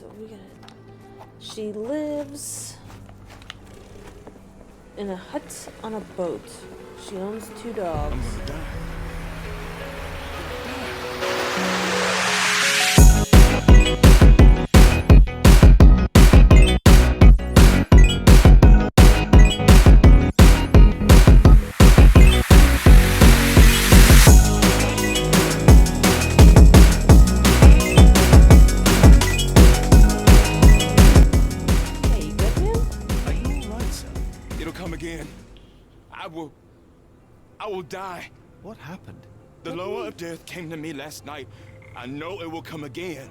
so we gotta... She lives in a hut on a boat. She owns 2 dogs. I'm gonna die. Hey, you good, man? Are you alright, sir? It'll come again. I will die. What happened? The lower of death came to me last night. I know it will come again.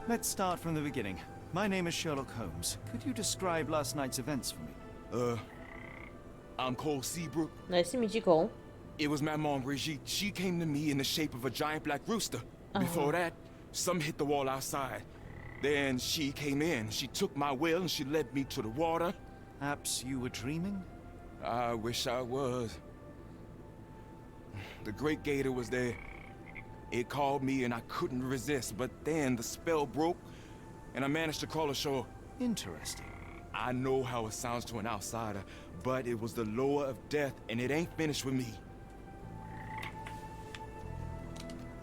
Let's start from the beginning. My name is Sherlock Holmes. Could you describe last night's events for me? I'm Cole Seabrook. Nice to meet you, Cole. It was my mom, Brigitte. She came to me in the shape of a giant black rooster. Before that, some hit the wall outside. Then she came in. She took my will and she led me to the water. Perhaps you were dreaming? I wish I was. The great gator was there. It called me and I couldn't resist, but then the spell broke and I managed to crawl ashore. Interesting. I know how it sounds to an outsider, but it was the lower of death and it ain't finished with me.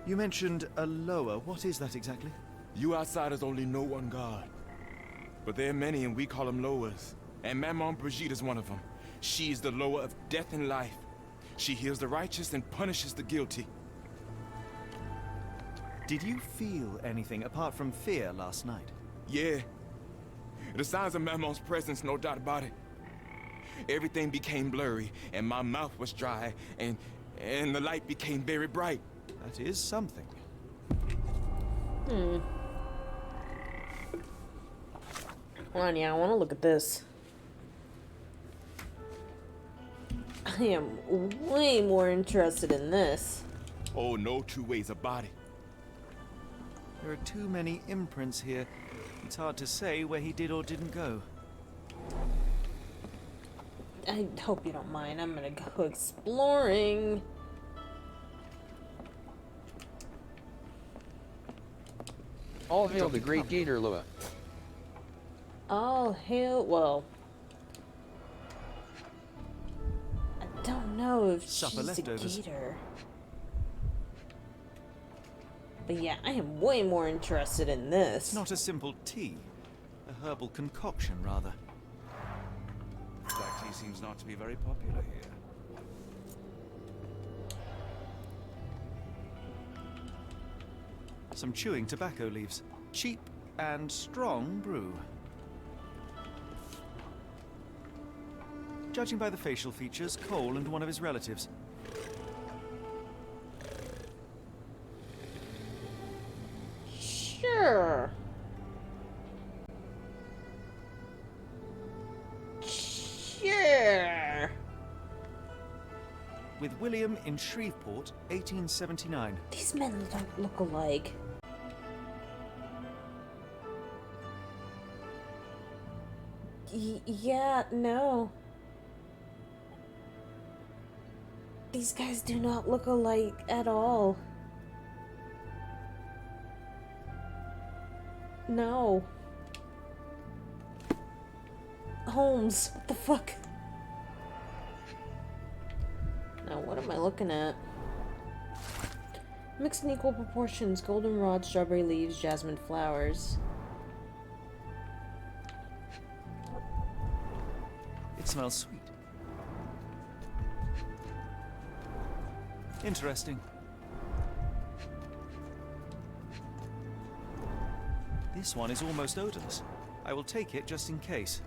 You mentioned a lower. What is that exactly? You outsiders only know one God. But there are many and we call them lowers. And Maman Brigitte is one of them. She's the lower of death and life. She heals the righteous and punishes the guilty. Did you feel anything apart from fear last night? Yeah. The signs of Maman's presence, no doubt about it. Everything became blurry and my mouth was dry and the light became very bright. That is something. Hold on, yeah, I want to look at this. I am way more interested in this. Oh, no 2 ways about it. There are too many imprints here. It's hard to say where he did or didn't go. I hope you don't mind. I'm gonna go exploring. All hail the great gator, Lua. All hail. Well, I don't know if Supper she's a leftovers. gator. But yeah, I am way more interested in this. It's not a simple tea. A herbal concoction, rather. Black tea seems not to be very popular here. Some chewing tobacco leaves. Cheap and strong brew. Judging by the facial features, Cole and one of his relatives. Sure. Sure. With William in Shreveport, 1879. These men don't look alike. Yeah, no. These guys do not look alike at all. No. Holmes, what the fuck? Now, what am I looking at? Mixed in equal proportions, goldenrod, strawberry leaves, jasmine flowers. It smells sweet. Interesting. This one is almost odorless. I will take it just in case.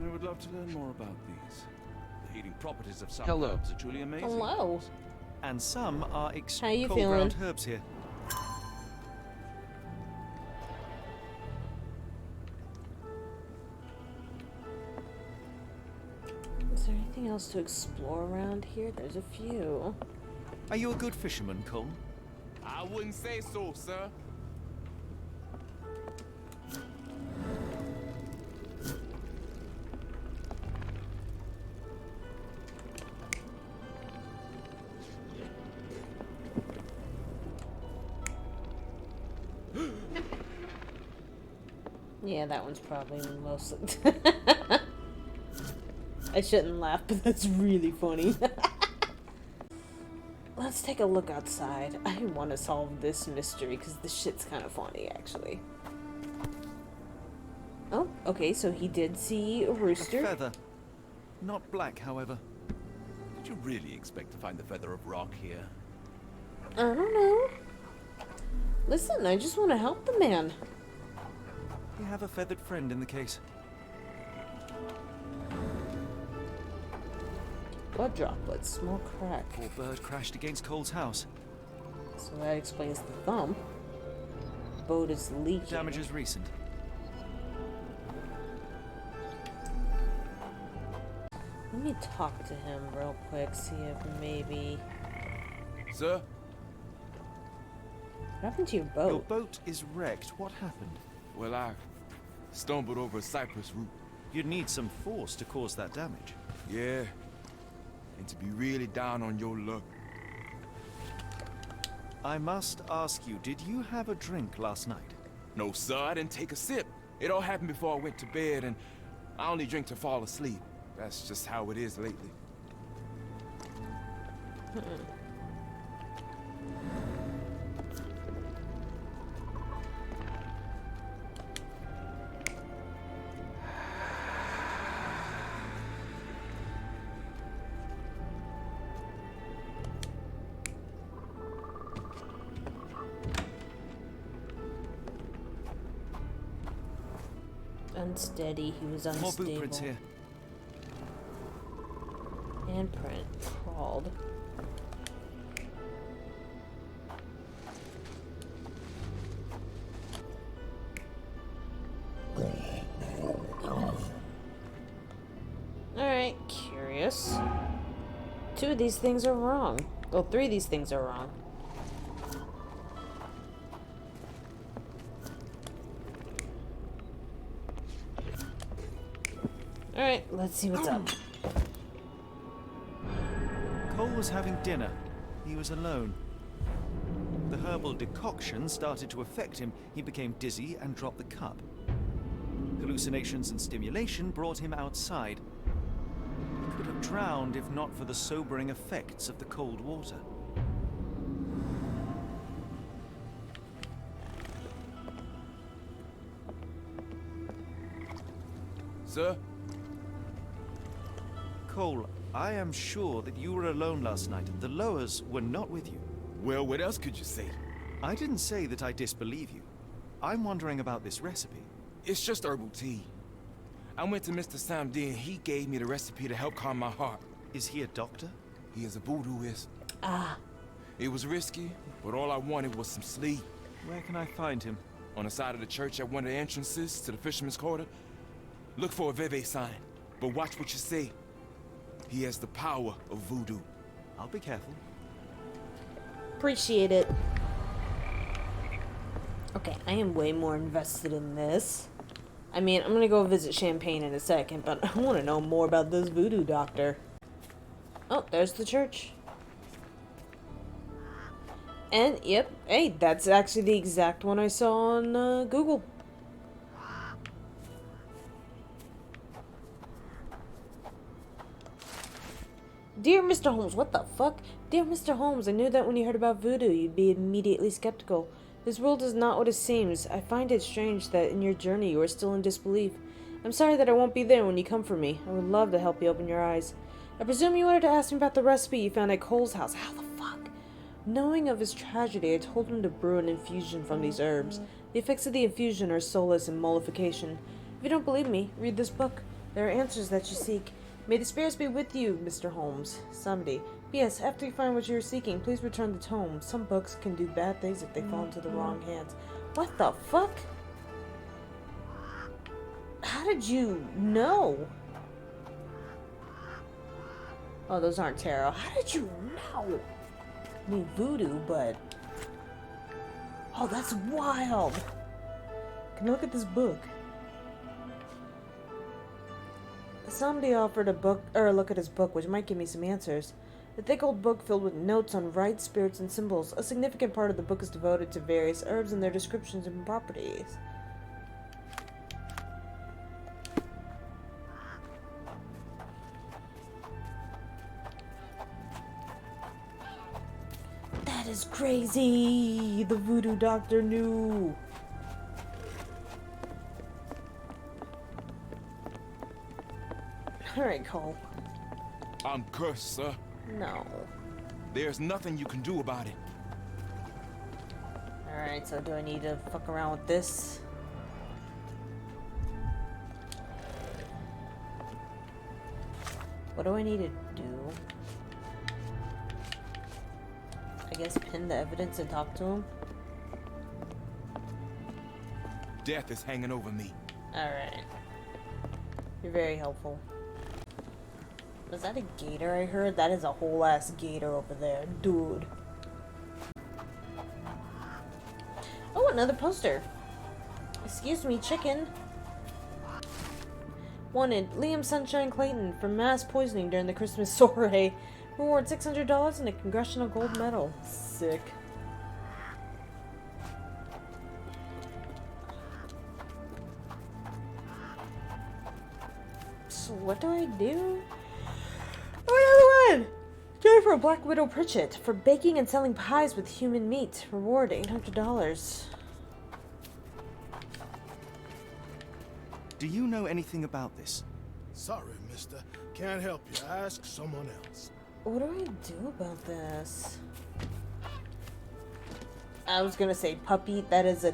I would love to learn more about these. The healing properties of some Hello. herbs are truly amazing. Hello. And some are How you cold ground feeling? herbs here. Is there anything else to explore around here? There's a few. Are you a good fisherman, Cole? I wouldn't say so, sir. Yeah, that one's probably mostly... I shouldn't laugh, but that's really funny. Let's take a look outside. I want to solve this mystery because this shit's kind of funny, actually. Oh, okay, so he did see a rooster. A feather. Not black, however. Did you really expect to find the feather of rock here? I don't know. Listen, I just want to help the man. You have a feathered friend in the case. Blood droplets, small crack. Poor bird crashed against Cole's house. So that explains the thumb. Boat is leaking. Damage is recent. Let me talk to him real quick, see if maybe... Sir? What happened to your boat? Your boat is wrecked. What happened? Well, I stumbled over a cypress root. You'd need some force to cause that damage. Yeah. And to be really down on your luck. I must ask you, did you have a drink last night? No, sir, I didn't take a sip. It all happened before I went to bed, and I only drink to fall asleep. That's just how it is lately. Unsteady, he was More unstable. boot prints here. Handprint crawled. Alright, curious. 2 of these things are wrong. Well, 3 of these things are wrong. Alright, let's see what's up. Cole was having dinner. He was alone. The herbal decoction started to affect him. He became dizzy and dropped the cup. Hallucinations and stimulation brought him outside. He could have drowned if not for the sobering effects of the cold water. Sir? Cole, I am sure that you were alone last night. The Lowers were not with you. Well, what else could you say? I didn't say that I disbelieve you. I'm wondering about this recipe. It's just herbal tea. I went to Mr. Samdi and he gave me the recipe to help calm my heart. Is he a doctor? He is a voodooist. Ah. It was risky, but all I wanted was some sleep. Where can I find him? On the side of the church at one of the entrances to the Fisherman's Quarter. Look for a Veve sign, but watch what you say. He has the power of voodoo. I'll be careful. Appreciate it. Okay, I am way more invested in this. I mean, I'm gonna go visit Champagne in a second, but I want to know more about this voodoo doctor. Oh, there's the church. And, yep, hey, that's actually the exact one I saw on Google. Dear Mr. Holmes, what the fuck? Dear Mr. Holmes, I knew that when you heard about voodoo, you'd be immediately skeptical. This world is not what it seems. I find it strange that in your journey you are still in disbelief. I'm sorry that I won't be there when you come for me. I would love to help you open your eyes. I presume you wanted to ask me about the recipe you found at Cole's house. How the fuck? Knowing of his tragedy, I told him to brew an infusion from these herbs. The effects of the infusion are solace and mollification. If you don't believe me, read this book. There are answers that you seek. May the spirits be with you, Mr. Holmes. Someday. P.S. After you find what you're seeking, please return the tome. Some books can do bad things if they fall into the wrong hands. What the fuck? How did you know? Oh, those aren't tarot. How did you know? I mean, voodoo, but... Oh, that's wild. Can you look at this book? Somebody offered a book, or a look at his book, which might give me some answers. The thick old book filled with notes on rites, spirits, and symbols. A significant part of the book is devoted to various herbs and their descriptions and properties. is crazy. The voodoo doctor knew. Alright, Cole. I'm cursed, sir. No. There's nothing you can do about it. Alright, so do I need to fuck around with this? What do I need to do? I guess pin the evidence and talk to him? Death is hanging over me. Alright. You're very helpful. Was that a gator I heard? That is a whole ass gator over there. Dude. Oh, another poster. Excuse me, chicken. Wanted, Liam Sunshine Clayton for mass poisoning during the Christmas soiree. Reward $600 and a Congressional Gold Medal. Sick. So what do I do? Oh, another one! Try for a Black Widow Pritchett for baking and selling pies with human meat. Reward $800. Do you know anything about this? Sorry, mister. Can't help you. Ask someone else. What do I do about this? I was gonna say puppy. That is a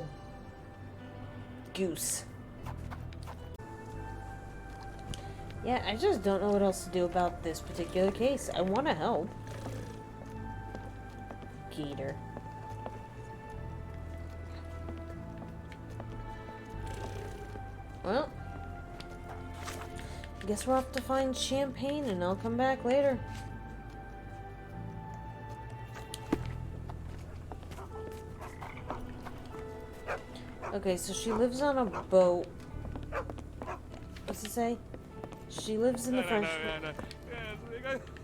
goose. Yeah, I just don't know what else to do about this particular case. I want to help. Gator. Well, I guess we'll have to find champagne and I'll come back later. Okay, so she lives on a boat. What's it say? She lives in the French...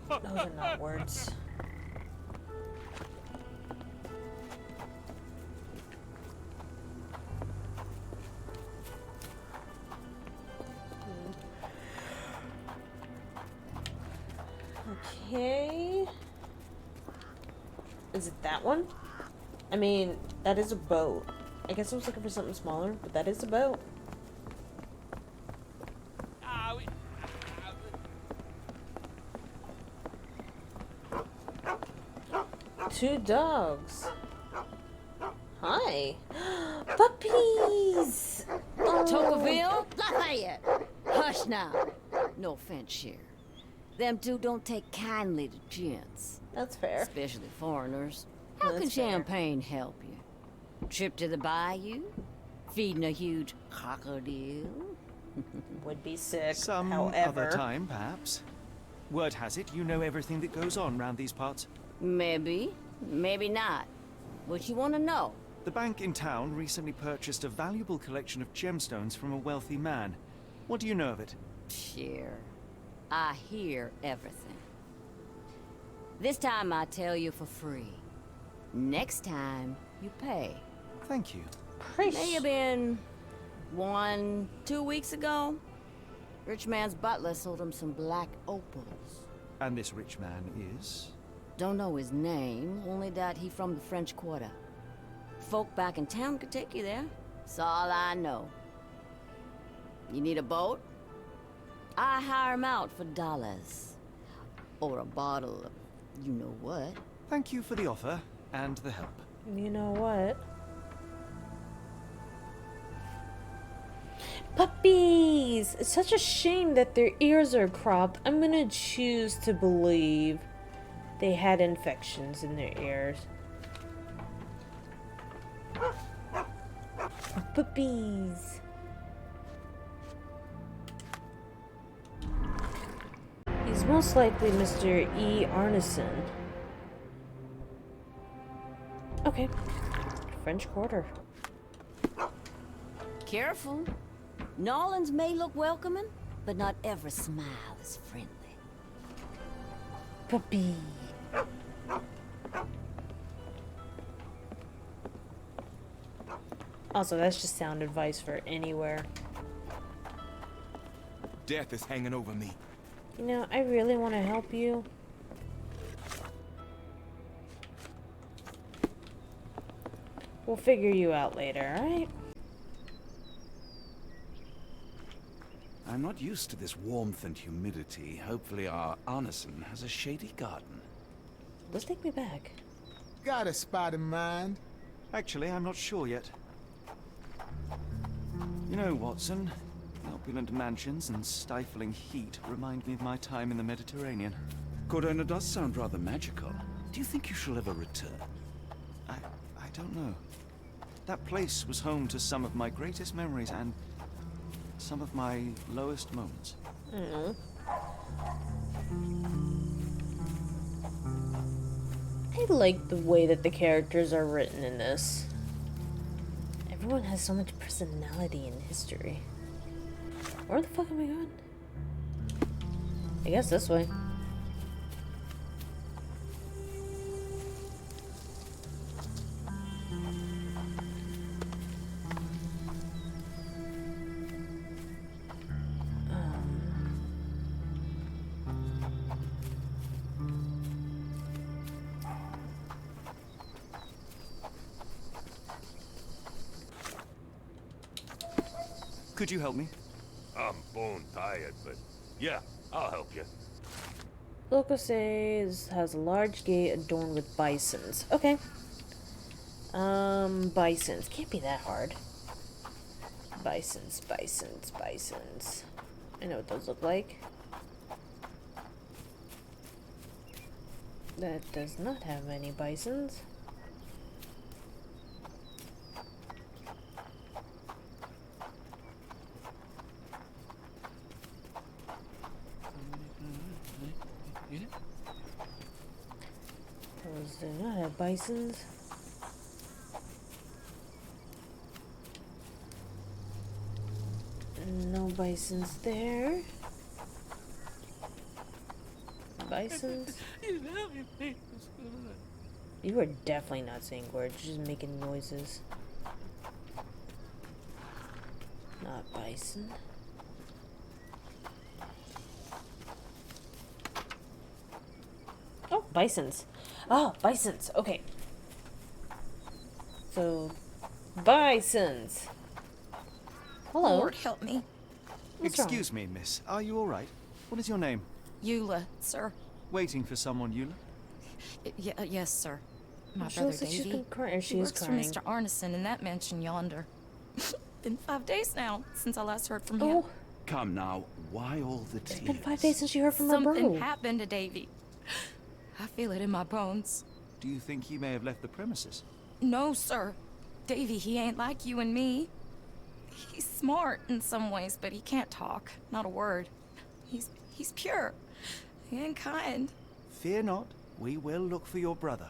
Those are not words. Okay. Is it that one? I mean, that is a boat. I guess I was looking for something smaller, but that is a boat. Two dogs. Hi. Puppies! Oh. Tocqueville, Lafayette. Hush now. No offense, Cher. Them two don't take kindly to gents, That's fair. especially foreigners. How can That's fair. champagne help you? Trip to the bayou? Feeding a huge crocodile? Would be sick. Some However, other time, perhaps. Word has it, you know everything that goes on round these parts. Maybe, maybe not. What you want to know? The bank in town recently purchased a valuable collection of gemstones from a wealthy man. What do you know of it? Cher, I hear everything. This time I tell you for free. Next time, you pay. Thank you. May have been 1-2 weeks ago. Rich man's butler sold him some black opals. And this rich man is? Don't know his name, only that he from the French Quarter. Folk back in town could take you there. That's all I know. You need a boat? I hire him out for dollars. Or a bottle of you know what. Thank you for the offer and the help. You know what? Puppies! It's such a shame that their ears are cropped. I'm gonna choose to believe they had infections in their ears. Puppies! He's most likely Mr. E. Arneson. Okay. French Quarter. Careful. Nolans may look welcoming, but not every smile is friendly. Puppy. Also, that's just sound advice for anywhere. Death is hanging over me. You know, I really want to help you. We'll figure you out later, alright? I'm not used to this warmth and humidity. Hopefully our Arneson has a shady garden. Let's take me back. Got a spot in mind? Actually, I'm not sure yet. You know, Watson, opulent mansions and stifling heat remind me of my time in the Mediterranean. Cordona does sound rather magical. Do you think you shall ever return? I don't know. That place was home to some of my greatest memories and some of my lowest moments. I like the way that the characters are written in this. Everyone has so much personality in history. Where the fuck am I going? I guess this way. Could you help me? I'm bone tired, but yeah, I'll help you. Local says has a large gate adorned with bisons. Okay. Bisons. Can't be that hard. Bisons. I know what those look like. That does not have any bisons. Those do not have bisons. No bisons there. Bisons? You are definitely not saying words, you're just making noises. Not bison. Oh, bisons. Oh, bisons. Okay. So, bisons. Hello. Lord help me. What's wrong? Excuse me, miss. Are you all right? What is your name? Eula, sir. Waiting for someone, Eula? Yes, sir. My She brother looks like she's Davy. been crying. She He is works crying. for Mr. Arneson in that mansion yonder. Been 5 days now since I last heard from him. Oh, Come now, why all the tears? it's been 5 days since you heard from her Something bro. happened to Davy. I feel it in my bones. Do you think he may have left the premises? No, sir. Davy, he ain't like you and me. He's smart in some ways, but he can't talk. Not a word. He's pure and kind. Fear not. We will look for your brother.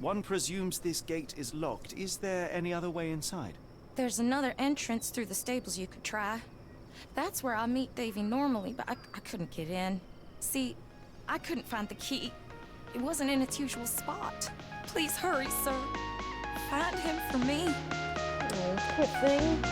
One presumes this gate is locked. Is there any other way inside? There's another entrance through the stables you could try. That's where I meet Davy normally, but I couldn't get in. See, I couldn't find the key. It wasn't in its usual spot. Please hurry, sir. Find him for me. Oh, poor thing.